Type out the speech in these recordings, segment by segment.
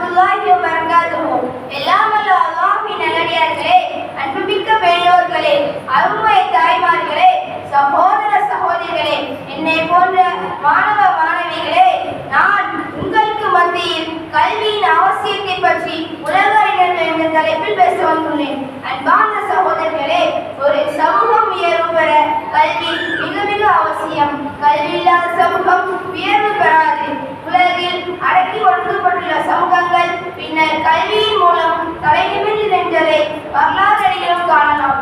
வரஹ்மத்துல்லாஹி வ பரகாத்துஹு. எல்லாம் வல்ல அல்லாஹ்வின் நல்லடியார்களே, அன்புமிக்க பெரியோர்களே, அருமை தாய்மார்களே, சகோதர சகோதரிகளே, என்னை போன்ற மாணவ மாணவிகளே, நான் உங்களுக்கு மத்தியில் கல்வியின் அவசியத்தை பற்றி உலக அறிஞர்கள் என்ற தலைப்பில் பேச வந்துள்ளேன். அன்பார்ந்த சகோதரர்களே, ஒரு சமூகம் உயர்வு பெற கல்வி மிக மிக அவசியம். கல்வி இல்லாத சமூகம் உயர்வு பெறாது. உலகில் அடக்கி ஒடுக்கப்பட்டுள்ள சமூகங்கள் பின்னர் கல்வியின் மூலம் தலைநிமிர்ந்து நின்றதை வரலாற்றிலும் காணலாம்.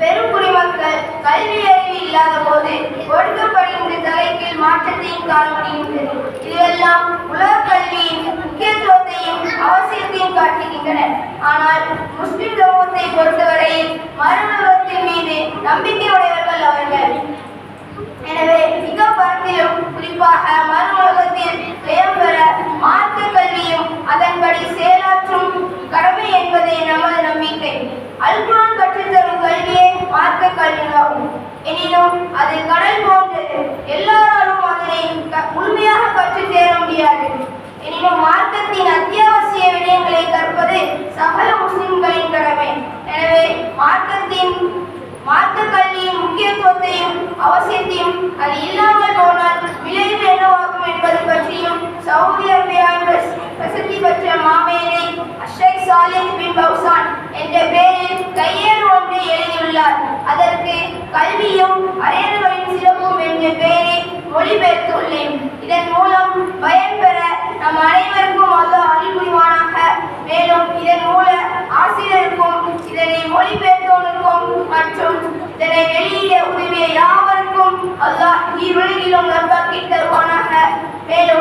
பெரும் குடிமக்கள் கல்வி அறிவு இல்லாத போது ஒடுக்கப்படுகின்ற தலைக்கீழ் மாற்றத்தையும் காண முடிகின்றது. இதுவெல்லாம் உலக கல்வியின் முக்கியத்துவத்தையும் அவசியத்தையும் காட்டுகின்றன. ஆனால் முஸ்லிம் சமூகத்தை பொறுத்தவரையில் மறுவுலகத்தின் மீது நம்பிக்கை உடையவர்கள் அவர்கள். எனவே மிக பரத்திலும் குறிப்பாக மறுவுலகத்தில் ஜெயம் பெற மார்க்க கல்வியும் அதன்படி செயலாற்றும் கடமை என்பதே நமது நம்பிக்கை. அல்குரான் கற்றுத்தரும் கல்வியே மார்க்க கல்வியாகும். எனினும் அது கடல் போன்றது. எல்லாராலும் அதனை முழுமையாக கற்றுத் தேர முடியாது. எனினும் மார்க்கத்தின் அத்தியாவசிய விடயங்களை கற்பது சகல முஸ்லிம்களின் கடமை. எனவே மார்க்க கல்வியின் முக்கியத்துவத்தையும் அவசியத்தையும் அது இல்லாமல் போனால் விளைவு என்னவாகும் என்பது பற்றியும் சவுதி அரேபியாவின் பிரசித்தி பெற்ற மாமேதை ஷேக் சாலிஹ் பின் பௌசான் என்ற பெயரில் கையேடு ஒன்றை எழுதியுள்ளார். அதற்கு கல்வியும் அரையர்களின் சிறப்பும் என்ற பெயரை மொழிபெயர்த்துள்ளேன். இதன் மூலம் பயன் பெற நம் அனைவருக்கும் அல்லாஹ் அருள் புரிவானாக. மேலும் இதன் மூல ஆசிரியருக்கும் இதனை மொழிபெயர்த்தோனுக்கும் மற்றும் இதனை வெளியிட உதவிய யாவருக்கும் அல்லாஹ் இருளிலும் நல்வாக்கி தருவானாக. மேலும்